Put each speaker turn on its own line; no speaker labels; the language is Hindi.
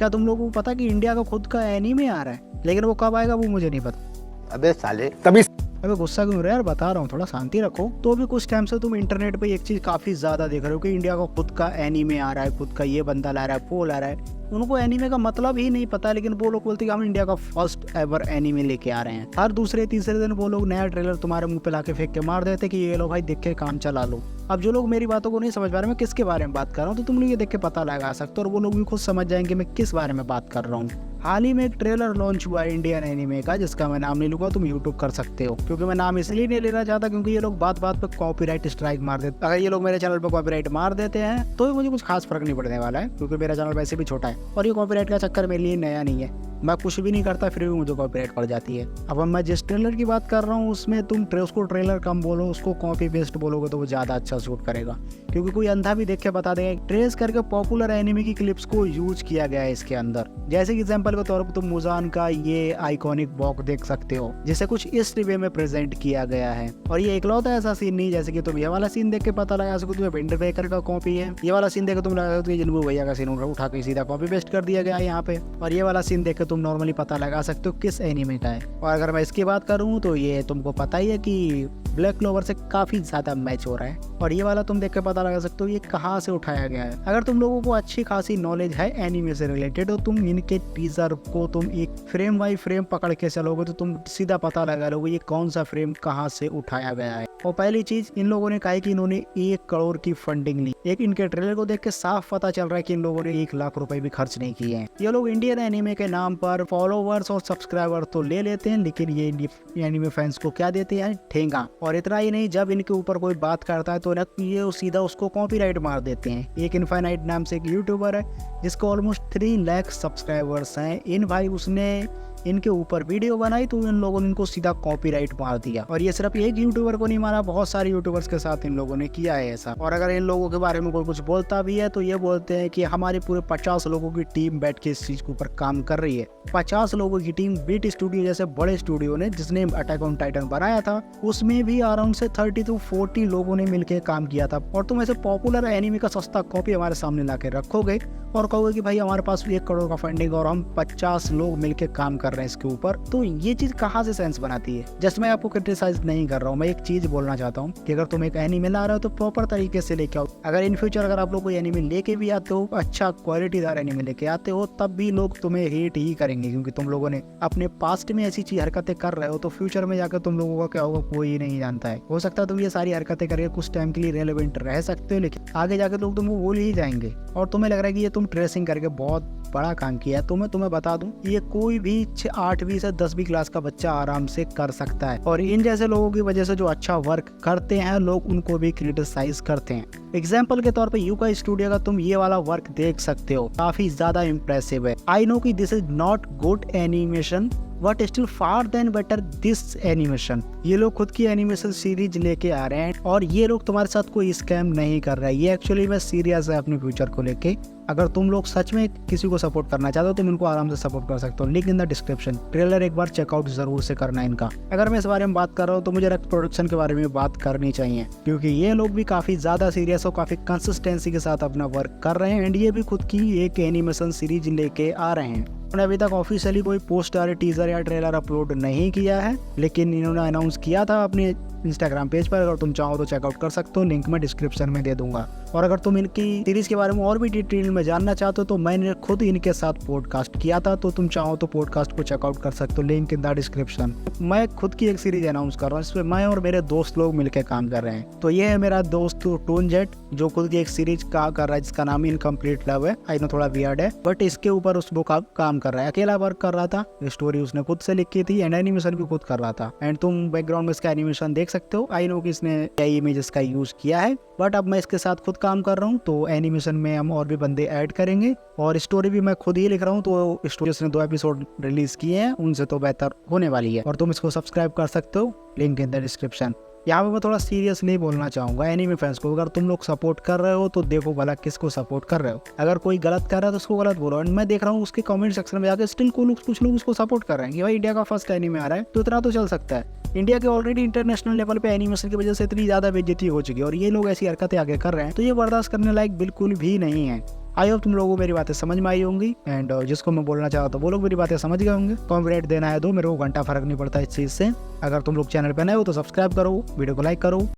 क्या तुम लोगों को पता कि इंडिया का खुद का एनीमे आ रहा है, लेकिन वो कब आएगा वो मुझे नहीं पता।
अबे साले तभी
अबे गुस्सा क्यों हो रहा है यार, बता रहा हूँ, थोड़ा शांति रखो। तो अभी कुछ टाइम से तुम इंटरनेट पे एक चीज काफी ज्यादा देख रहे हो कि इंडिया का खुद का एनीमे आ रहा है, खुद का ये बंदा ला रहा है, वो ला रहा है। उनको एनीमे का मतलब ही नहीं पता, लेकिन वो लोग बोलते हैं कि हम इंडिया का फर्स्ट एवर एनीमे लेके आ रहे हैं। हर दूसरे तीसरे दिन वो लोग नया ट्रेलर तुम्हारे मुंह पे लाके फेंक के मार देते कि ये लो भाई देख के काम चला लो। अब जो लोग मेरी बातों को नहीं समझ पा रहे मैं किसके बारे में बात कर रहा हूँ, तो तुम लोग ये देख के पता लगा सकते हो और वो लोग भी खुद समझ जाएंगे मैं किस बारे में बात कर रहा हूँ। हाल ही में एक ट्रेलर लॉन्च हुआ है इंडियन एनीमे का, जिसका मैं नाम नहीं लूंगा, तुम यूट्यूब कर सकते हो, क्योंकि मैं नाम इसलिए नहीं लेना चाहता क्योंकि ये लोग बात बात पे कॉपीराइट स्ट्राइक मार देते। अगर ये लोग मेरे चैनल पे कॉपीराइट मार देते हैं तो मुझे कुछ खास फर्क नहीं पड़ने वाला है, क्योंकि मेरा चैनल वैसे भी छोटा है और ये कॉपीराइट का चक्कर मेरे लिए नया नहीं है। मैं कुछ भी नहीं करता फिर भी मुझे कॉपीराइट पड़ जाती है। अब मैं जिस ट्रेलर की बात कर रहा हूँ उसमें तुम उसको ट्रेलर कम बोलो, उसको कॉपी पेस्ट बोलोगे तो वो ज्यादा अच्छा शूट करेगा, क्योंकि कोई अंधा भी देख के बता देगा। ट्रेस करके पॉपुलर एनिमे की क्लिप्स को यूज किया गया है इसके अंदर। जैसे कि एग्जांपल के तौर पर तुम मुजान का ये आइकॉनिक वॉक देख सकते हो, जिसे कुछ इस वे में प्रेजेंट किया गया है। और ये इकलौता ऐसा सीन नहीं जैसे कि तुम ये वाला सीन देख के पता लगा सको तुम्हें विंड वेकर का कॉपी है, ये वाला सीन देख के तुम लगा सकते हो जिन्होंने भैया का सीन उठा के सीधा कॉपी पेस्ट कर दिया गया है यहाँ पे, और ये वाला सीन देख के तुम नॉर्मली पता लगा सकते हो किस एनीमे का है। और अगर मैं इसकी बात करूँ तो ये तुमको पता ही है कि ब्लैक क्लोवर से काफी ज्यादा मैच हो रहा है, और ये वाला तुम देख के पता लगा सकते हो ये कहाँ से उठाया गया है। अगर तुम लोगों को अच्छी खासी नॉलेज है एनीमे से रिलेटेड तो तुम इनके टीजर को तुम एक फ्रेम बाई फ्रेम पकड़ के चलोगे तो तुम सीधा पता लगा लोगे ये कौन सा फ्रेम कहाँ से उठाया गया है। और पहली चीज इन लोगों ने कहा कि इन्होंने 1 करोड़ की फंडिंग ली। एक इनके ट्रेलर को देख के साफ पता चल रहा है कि इन लोगों ने 1 लाख रुपए भी खर्च नहीं किए हैं। ये लोग इंडियन एनीमे के नाम पर फॉलोवर्स और सब्सक्राइबर तो ले लेते हैं, लेकिन ये एनीमे फैंस को क्या देते हैं, ठेंगा। और इतना ही नहीं, जब इनके ऊपर कोई बात करता है तो ये सीधा उसको कॉपीराइट मार देते हैं। एक इनफाइनाइट नाम से एक यूट्यूबर है जिसको ऑलमोस्ट 3 लाख सब्सक्राइबर्स हैं। इन भाई उसने इनके ऊपर वीडियो बनाई तो इन लोगों ने इनको सीधा कॉपीराइट मार दिया। और ये सिर्फ एक यूट्यूबर को नहीं मारा, बहुत सारे यूट्यूबर्स के साथ इन लोगों ने किया है ऐसा। और अगर इन लोगों के बारे में कोई कुछ बोलता भी है तो ये बोलते हैं कि हमारे पूरे 50 लोगों की टीम बैठ के इस चीज के ऊपर काम कर रही है। 50 लोगों की टीम बीट स्टूडियो जैसे बड़े स्टूडियो ने जिसने अटैक ऑन टाइटन बनाया था उसमें भी अराउंड से 30 to 40 लोगों ने मिलकर काम किया था। और तुम ऐसे पॉपुलर एनीमे का सस्ता कॉपी हमारे सामने ला के रखोगे और कहोगे कि भाई हमारे पास 1 करोड़ का फंडिंग और हम 50 लोग मिलकर काम कर रहे हैं इसके ऊपर, तो ये चीज कहाँ से सेंस बनाती है। जस्ट मैं आपको क्रिटिसाइज नहीं कर रहा हूँ, मैं एक चीज बोलना चाहता हूँ कि अगर तुम एक एनीमे ला रहे हो तो प्रॉपर तरीके से लेके आओ। अगर इन फ्यूचर अगर आप लोग कोई एनीमे लेके भी आते हो, अच्छा क्वालिटीदार एनीमे लेके आते हो, तब भी लोग तुम्हें हेट ही करेंगे, क्योंकि तुम लोगों ने अपने पास्ट में ऐसी चीज हरकतें कर रहे हो तो फ्यूचर में जाकर तुम लोगों का क्या होगा कोई नहीं जानता है। हो सकता है तुम ये सारी हरकतें करके कुछ टाइम के लिए रेलेवेंट रह सकते हो, लेकिन आगे जाकर लोग तुमको भूल ही जाएंगे और तुम्हें लग रहा है कि ये तुम ट्रेसिंग करके बहुत बड़ा काम किया है। तो मैं तुम्हें बता दूं ये कोई भी 8वीं से 10वीं क्लास का बच्चा आराम से कर सकता है। और इन जैसे लोगों की वजह से जो अच्छा वर्क करते हैं लोग उनको भी क्रिटिसाइज करते हैं। एग्जाम्पल के तौर पे यूका स्टूडियो का तुम ये वाला वर्क देख सकते हो, काफी ज्यादा इम्प्रेसिव है। आई नो कि this is not good animation but still far than better this animation. ये लोग खुद की एनिमेशन सीरीज लेके आ रहे हैं और ये लोग तुम्हारे साथ कोई स्कैम नहीं कर रहा है। ये एक्चुअली में सीरियस है अपने फ्यूचर को लेके। अगर तुम लोग सच में किसी को सपोर्ट करना चाहते हो तुम इनको आराम से सपोर्ट कर सकते हो। Link in the description. Trailer एक बार चेकआउट जरूर से करना इनका। अगर मैं इस बारे में बात कर रहा हूँ तो मुझे रक्त प्रोडक्शन के बारे में बात करनी चाहिए, क्योंकि ये लोग भी काफी ज्यादा सीरियस और काफी कंसिस्टेंसी के साथ अपना वर्क कर रहे हैं एंड ये भी खुद की एक एनिमेशन सीरीज लेके आ रहे हैं। उन्होंने अभी तक ऑफिशियली कोई पोस्ट या टीजर या ट्रेलर अपलोड नहीं किया है, लेकिन इन्होंने अनाउंस किया था अपने इंस्टाग्राम पेज पर। अगर तुम चाहो तो चेकआउट कर सकते हो, लिंक मैं डिस्क्रिप्शन में दे दूंगा। और अगर तुम इनकी सीरीज के बारे में और भी डिटेल में जानना चाहते हो तो मैंने खुद इनके साथ पॉडकास्ट किया था, तो तुम चाहो तो पॉडकास्ट को चेकआउट कर सकते हो, लिंक इन द डिस्क्रिप्शन। मैं खुद की एक सीरीज अनाउंस कर रहा हूँ, इसमें मैं और मेरे दोस्त लोग मिलकर काम कर रहे हैं। तो ये है मेरा दोस्त टोन जेट जो खुद की एक सीरीज का कर रहा है जिसका नाम इनकम्प्लीट लव है। आई नो थोड़ा वियर्ड है बट इसके ऊपर उस बुक काम कर रहा है, अकेला वर्क कर रहा था। स्टोरी उसने खुद से लिखी थी एंड एनिमेशन भी खुद कर रहा था। एंड तुम बैकग्राउंड में इसका एनिमेशन देख सकते हो। आई नो कि इसने एआई इमेजेस का यूज किया है बट अब मैं इसके साथ खुद काम कर रहा हूँ, तो एनिमेशन में हम और भी बंदे ऐड करेंगे और स्टोरी भी मैं खुद ही लिख रहा हूँ। तो स्टोरी उसने 2 एपिसोड रिलीज किए हैं, उनसे तो बेहतर होने वाली है और तुम इसको सब्सक्राइब कर सकते हो, लिंक इन द डिस्क्रिप्शन। यहाँ पे मैं थोड़ा सीरियस नहीं बोलना चाहूंगा एनीमे फैंस को। अगर तुम लोग सपोर्ट कर रहे हो तो देखो भला किसको सपोर्ट कर रहे हो। अगर कोई गलत कर रहा है तो उसको गलत बोलो। एंड मैं देख रहा हूँ उसके कमेंट सेक्शन में जाकर स्टिल कुछ लोग उसको सपोर्ट कर रहे हैं कि भाई इंडिया का फर्स्ट एनीमे आ रहा है तो इतना तो चल सकता है। इंडिया के ऑलरेडी इंटरनेशनल लेवल पे एनिमेशन की वजह से इतनी ज्यादा बेइज्जती हो चुकी है और ये लोग ऐसी हरकतें आगे कर रहे हैं तो ये बर्दाश्त करने लायक बिल्कुल भी नहीं है। आई होप तुम लोगों को मेरी बातें समझ में आई होंगी, एंड जिसको मैं बोलना चाहता तो वो लोग मेरी बातें समझ गए होंगे। कॉन्फिडेंट देना है दो, मेरे को घंटा फर्क नहीं पड़ता इस चीज़ से। अगर तुम लोग चैनल पर नए हो तो सब्सक्राइब करो, वीडियो को लाइक करो।